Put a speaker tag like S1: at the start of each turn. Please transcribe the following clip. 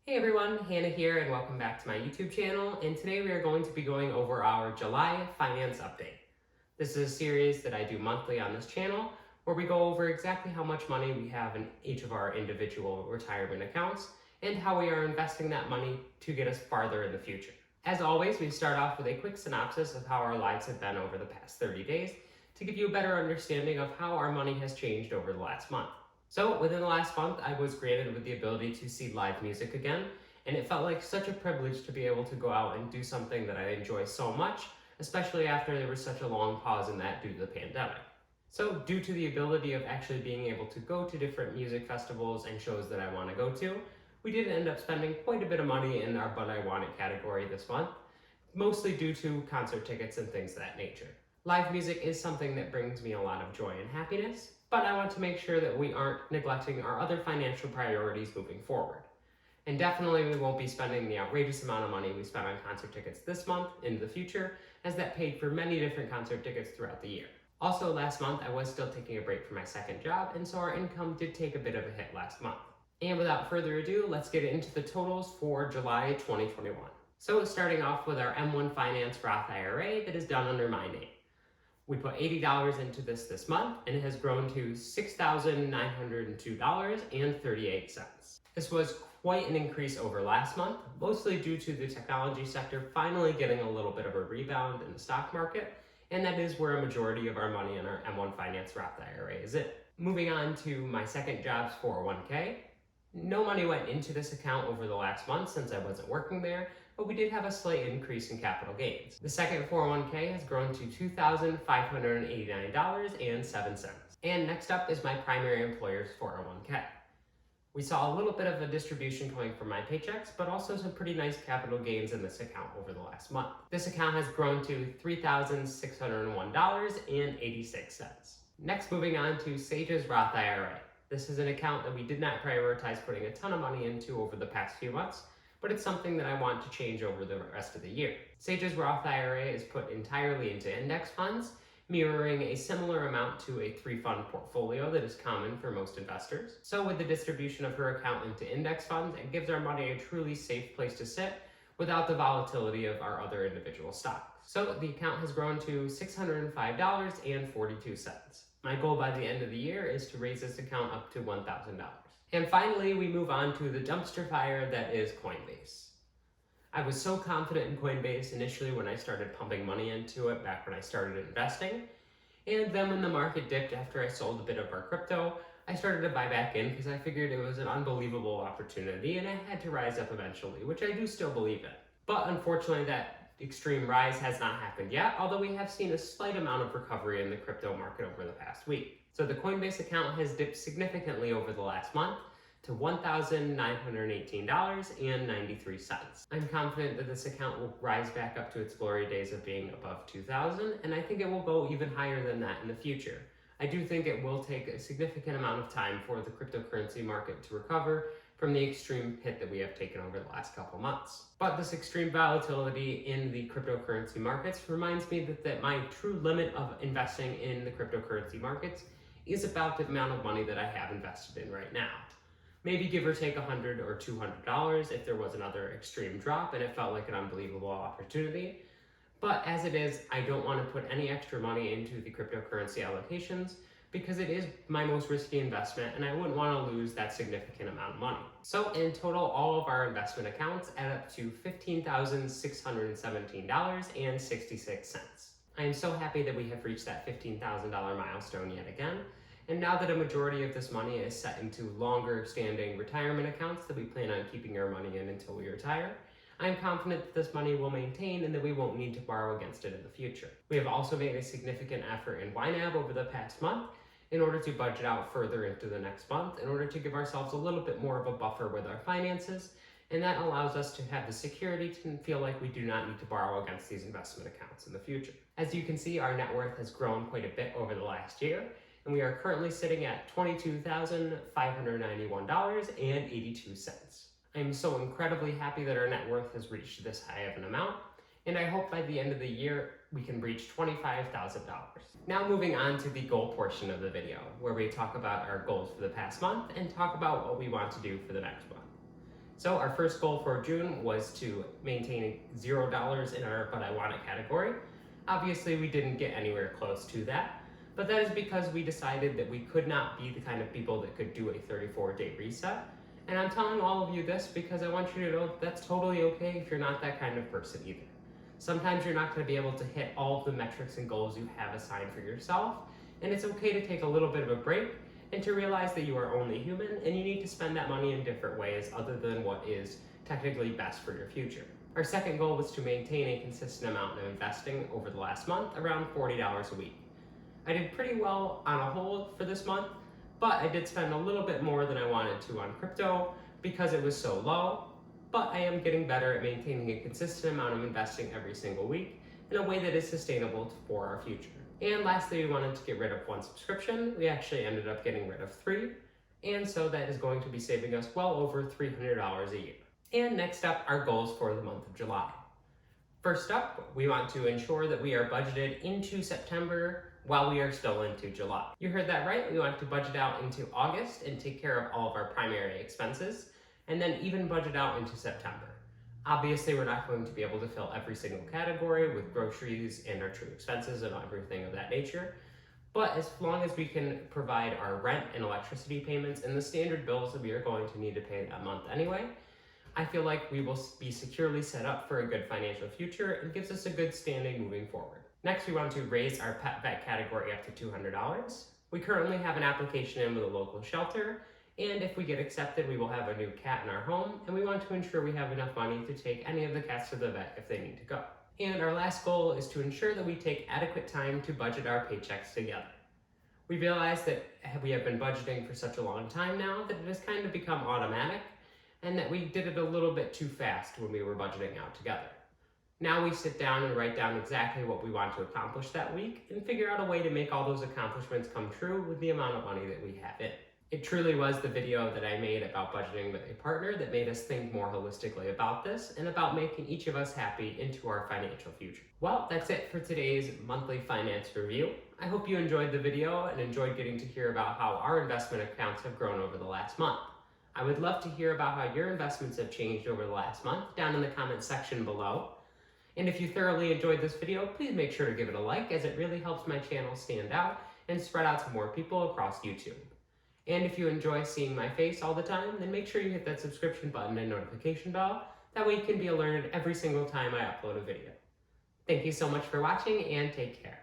S1: Hey everyone, Hannah here and welcome back to my YouTube channel, and today we are going to be going over our July finance update. This is a series that I do monthly on this channel where we go over exactly how much money we have in each of our individual retirement accounts and how we are investing that money to get us farther in the future. As always, we start off with a quick synopsis of how our lives have been over the past 30 days to give you a better understanding of how our money has changed over the last month. So within the last month, I was granted with the ability to see live music again, and it felt like such a privilege to be able to go out and do something that I enjoy so much, especially after there was such a long pause in that due to the pandemic. So due to the ability of actually being able to go to different music festivals and shows that I want to go to, we did end up spending quite a bit of money in our But I Want It category this month, mostly due to concert tickets and things of that nature. Live music is something that brings me a lot of joy and happiness, but I want to make sure that we aren't neglecting our other financial priorities moving forward. And definitely we won't be spending the outrageous amount of money we spent on concert tickets this month into the future, as that paid for many different concert tickets throughout the year. Also last month I was still taking a break from my second job, and so our income did take a bit of a hit last month. And without further ado, let's get into the totals for July 2021. So starting off with our M1 Finance Roth IRA that is done under my name. We put $80 into this month, and it has grown to $6,902.38. This was quite an increase over last month, mostly due to the technology sector finally getting a little bit of a rebound in the stock market, and that is where a majority of our money in our M1 Finance Roth IRA is in. Moving on to my second job's 401k. No money went into this account over the last month since I wasn't working there, but we did have a slight increase in capital gains. The second 401k has grown to $2,589.07. And next up is my primary employer's 401k. We saw a little bit of a distribution coming from my paychecks, but also some pretty nice capital gains in this account over the last month. This account has grown to $3,601.86. Next, moving on to Sage's Roth IRA. This is an account that we did not prioritize putting a ton of money into over the past few months, but it's something that I want to change over the rest of the year. Sage's Roth IRA is put entirely into index funds, mirroring a similar amount to a 3-fund portfolio that is common for most investors. So with the distribution of her account into index funds, it gives our money a truly safe place to sit without the volatility of our other individual stocks. So the account has grown to $605.42. My goal by the end of the year is to raise this account up to $1,000. And finally, we move on to the dumpster fire that is Coinbase. I was so confident in Coinbase initially when I started pumping money into it back when I started investing. And then when the market dipped after I sold a bit of our crypto, I started to buy back in because I figured it was an unbelievable opportunity and I had to rise up eventually, which I do still believe in. But unfortunately, that extreme rise has not happened yet, although we have seen a slight amount of recovery in the crypto market over the past week. So the Coinbase account has dipped significantly over the last month to $1,918.93. I'm confident that this account will rise back up to its glory days of being above 2,000, and I think it will go even higher than that in the future. I do think it will take a significant amount of time for the cryptocurrency market to recover from the extreme hit that we have taken over the last couple months. But this extreme volatility in the cryptocurrency markets reminds me that my true limit of investing in the cryptocurrency markets is about the amount of money that I have invested in right now. Maybe give or take $100 or $200 if there was another extreme drop and it felt like an unbelievable opportunity. But as it is, I don't want to put any extra money into the cryptocurrency allocations because it is my most risky investment and I wouldn't want to lose that significant amount of money. So in total, all of our investment accounts add up to $15,617.66. I am so happy that we have reached that $15,000 milestone yet again. And now that a majority of this money is set into longer standing retirement accounts that we plan on keeping our money in until we retire, I am confident that this money will maintain and that we won't need to borrow against it in the future. We have also made a significant effort in YNAB over the past month in order to budget out further into the next month, in order to give ourselves a little bit more of a buffer with our finances, and that allows us to have the security to feel like we do not need to borrow against these investment accounts in the future. As you can see, our net worth has grown quite a bit over the last year, and we are currently sitting at $22,591.82. I am so incredibly happy that our net worth has reached this high of an amount, and I hope by the end of the year we can reach $25,000. Now moving on to the goal portion of the video, where we talk about our goals for the past month and talk about what we want to do for the next month. So our first goal for June was to maintain $0 in our But I Want It category. Obviously, we didn't get anywhere close to that, but that is because we decided that we could not be the kind of people that could do a 34-day reset. And I'm telling all of you this because I want you to know that's totally okay if you're not that kind of person either. Sometimes you're not going to be able to hit all of the metrics and goals you have assigned for yourself, and it's okay to take a little bit of a break and to realize that you are only human and you need to spend that money in different ways other than what is technically best for your future. Our second goal was to maintain a consistent amount of investing over the last month, around $40 a week. I did pretty well on a whole for this month, but I did spend a little bit more than I wanted to on crypto because it was so low, but I am getting better at maintaining a consistent amount of investing every single week in a way that is sustainable for our future. And lastly, we wanted to get rid of one subscription. We actually ended up getting rid of 3, and so that is going to be saving us well over $300 a year. And next up, our goals for the month of July. First up, we want to ensure that we are budgeted into September while we are still into July. You heard that right, we want to budget out into August and take care of all of our primary expenses, and then even budget out into September. Obviously, we're not going to be able to fill every single category with groceries and our true expenses and everything of that nature, but as long as we can provide our rent and electricity payments and the standard bills that we are going to need to pay that month anyway, I feel like we will be securely set up for a good financial future and gives us a good standing moving forward. Next, we want to raise our pet vet category up to $200. We currently have an application in with a local shelter, and if we get accepted, we will have a new cat in our home, and we want to ensure we have enough money to take any of the cats to the vet if they need to go. And our last goal is to ensure that we take adequate time to budget our paychecks together. We realize that we have been budgeting for such a long time now that it has kind of become automatic, and that we did it a little bit too fast when we were budgeting out together. Now we sit down and write down exactly what we want to accomplish that week and figure out a way to make all those accomplishments come true with the amount of money that we have in. It truly was the video that I made about budgeting with a partner that made us think more holistically about this and about making each of us happy into our financial future. Well, that's it for today's monthly finance review. I hope you enjoyed the video and enjoyed getting to hear about how our investment accounts have grown over the last month. I would love to hear about how your investments have changed over the last month down in the comments section below. And if you thoroughly enjoyed this video, please make sure to give it a like, as it really helps my channel stand out and spread out to more people across YouTube. And if you enjoy seeing my face all the time, then make sure you hit that subscription button and notification bell. That way you can be alerted every single time I upload a video. Thank you so much for watching, and take care.